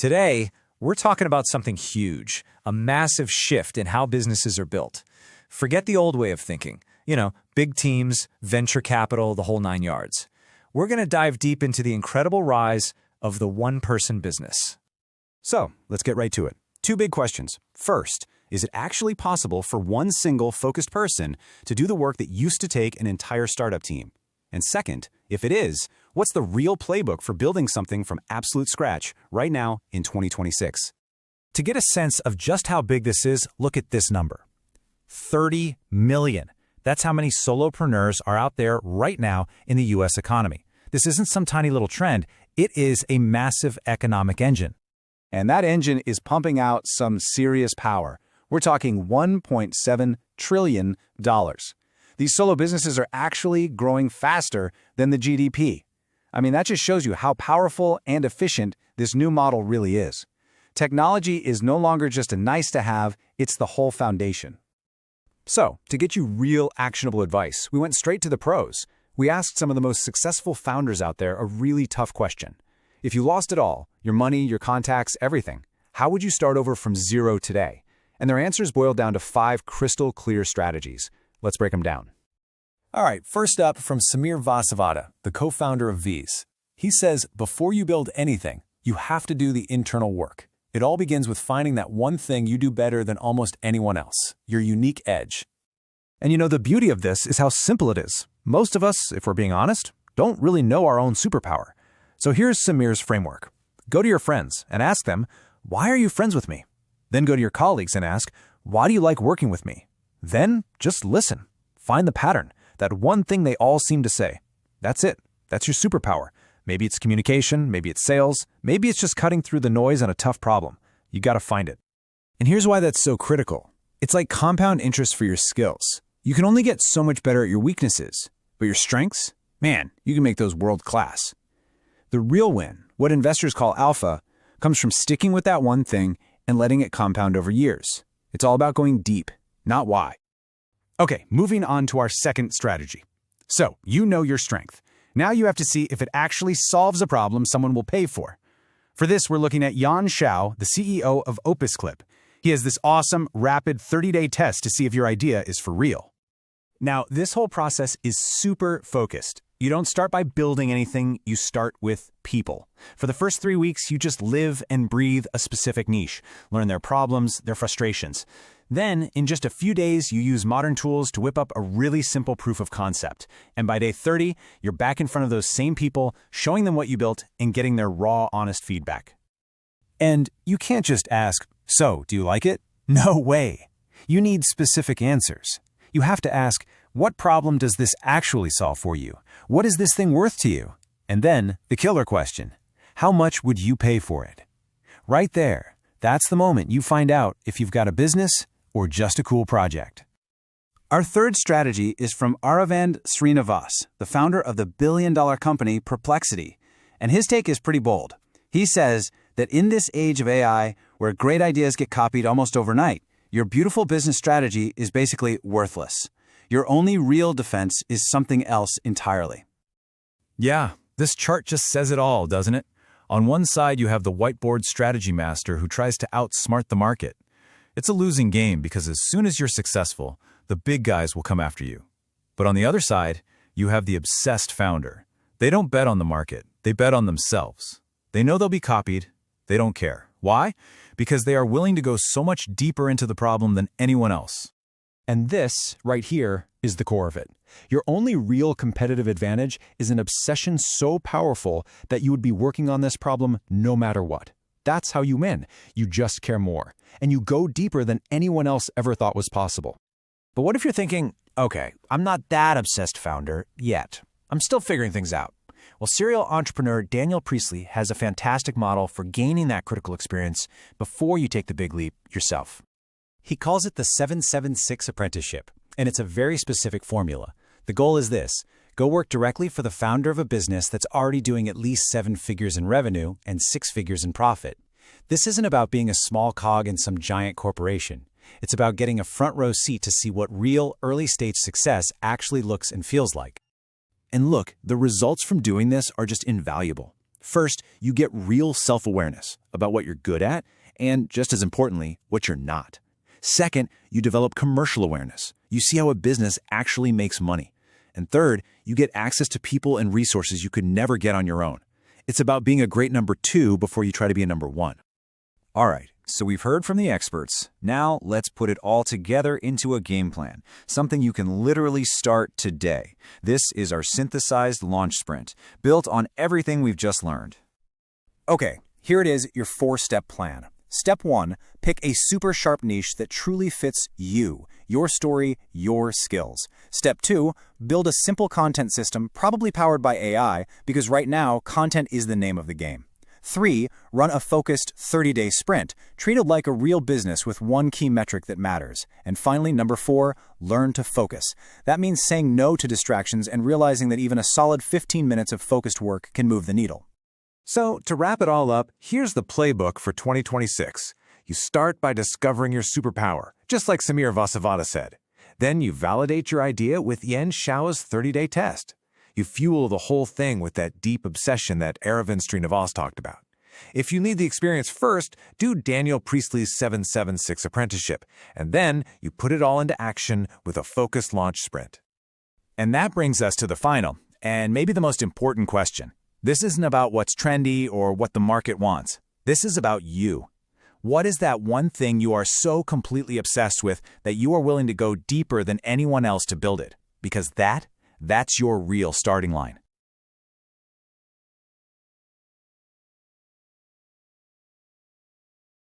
Today, we're talking about something huge, a massive shift in how businesses are built. Forget the old way of thinking, big teams, venture capital, the whole nine yards. We're going to dive deep into the incredible rise of the one-person business. So, let's get right to it. Two big questions. First, is it actually possible for one single focused person to do the work that used to take an entire startup team? And second, if it is, what's the real playbook for building something from absolute scratch right now in 2026? To get a sense of just how big this is, look at this number. 30 million. That's how many solopreneurs are out there right now in the U.S. economy. This isn't some tiny little trend. It is a massive economic engine. And that engine is pumping out some serious power. We're talking $1.7 trillion. These solo businesses are actually growing faster than the GDP. That just shows you how powerful and efficient this new model really is. Technology is no longer just a nice-to-have, it's the whole foundation. So, to get you real actionable advice, we went straight to the pros. We asked some of the most successful founders out there a really tough question. If you lost it all, your money, your contacts, everything, how would you start over from zero today? And their answers boiled down to 5 crystal clear strategies. Let's break them down. All right, first up from Samir Vasavada, the co-founder of V's. He says, before you build anything, you have to do the internal work. It all begins with finding that one thing you do better than almost anyone else, your unique edge. And the beauty of this is how simple it is. Most of us, if we're being honest, don't really know our own superpower. So here's Samir's framework. Go to your friends and ask them, why are you friends with me? Then go to your colleagues and ask, why do you like working with me? Then just listen. Find the pattern, that one thing they all seem to say. That's it. That's your superpower. Maybe it's communication, maybe it's sales, maybe it's just cutting through the noise on a tough problem. You got to find it. And here's why that's so critical. It's like compound interest for your skills. You can only get so much better at your weaknesses, but your strengths, man, you can make those world class. The real win, what investors call alpha, comes from sticking with that one thing and letting it compound over years. It's all about going deep, not why. Okay, moving on to our second strategy. So, you know your strength. Now you have to see if it actually solves a problem someone will pay for. For this, we're looking at Yan Xiao, the CEO of OpusClip. He has this awesome, rapid 30-day test to see if your idea is for real. Now, this whole process is super focused. You don't start by building anything, you start with people. For the first 3 weeks, you just live and breathe a specific niche, learn their problems, their frustrations. Then, in just a few days, you use modern tools to whip up a really simple proof of concept. And by day 30, you're back in front of those same people, showing them what you built and getting their raw, honest feedback. And you can't just ask, so, do you like it? No way. You need specific answers. You have to ask, what problem does this actually solve for you? What is this thing worth to you? And then, the killer question, how much would you pay for it? Right there, that's the moment you find out if you've got a business or just a cool project. Our third strategy is from Aravind Srinivas, the founder of the billion-dollar company Perplexity. And his take is pretty bold. He says that in this age of AI, where great ideas get copied almost overnight, your beautiful business strategy is basically worthless. Your only real defense is something else entirely. Yeah, this chart just says it all, doesn't it? On one side, you have the whiteboard strategy master who tries to outsmart the market. It's a losing game because as soon as you're successful, the big guys will come after you. But on the other side, you have the obsessed founder. They don't bet on the market, they bet on themselves. They know they'll be copied, they don't care. Why? Because they are willing to go so much deeper into the problem than anyone else. And this, right here, is the core of it. Your only real competitive advantage is an obsession so powerful that you would be working on this problem no matter what. That's how you win. You just care more. And you go deeper than anyone else ever thought was possible. But what if you're thinking, okay, I'm not that obsessed founder yet. I'm still figuring things out. Well, serial entrepreneur Daniel Priestley has a fantastic model for gaining that critical experience before you take the big leap yourself. He calls it the 776 apprenticeship, and it's a very specific formula. The goal is this: go work directly for the founder of a business that's already doing at least 7 figures in revenue and 6 figures in profit. This isn't about being a small cog in some giant corporation. It's about getting a front row seat to see what real early-stage success actually looks and feels like. And look, the results from doing this are just invaluable. First, you get real self-awareness about what you're good at and, just as importantly, what you're not. Second, you develop commercial awareness. You see how a business actually makes money. And third, you get access to people and resources you could never get on your own. It's about being a great number 2 before you try to be a number 1. All right, so we've heard from the experts. Now let's put it all together into a game plan, something you can literally start today. This is our synthesized launch sprint, built on everything we've just learned. Okay, here it is, your 4-step plan. Step 1, pick a super sharp niche that truly fits you, your story, your skills. Step 2, build a simple content system, probably powered by AI, because right now, content is the name of the game. 3, run a focused 30-day sprint, treated like a real business with one key metric that matters. And finally, number 4, learn to focus. That means saying no to distractions and realizing that even a solid 15 minutes of focused work can move the needle. So, to wrap it all up, here's the playbook for 2026. You start by discovering your superpower, just like Samir Vasavada said. Then you validate your idea with Yen Shao's 30-day test. You fuel the whole thing with that deep obsession that Aravind Srinivas talked about. If you need the experience first, do Daniel Priestley's 776 apprenticeship, and then you put it all into action with a focused launch sprint. And that brings us to the final, and maybe the most important question. This isn't about what's trendy or what the market wants. This is about you. What is that one thing you are so completely obsessed with that you are willing to go deeper than anyone else to build it? Because that's your real starting line.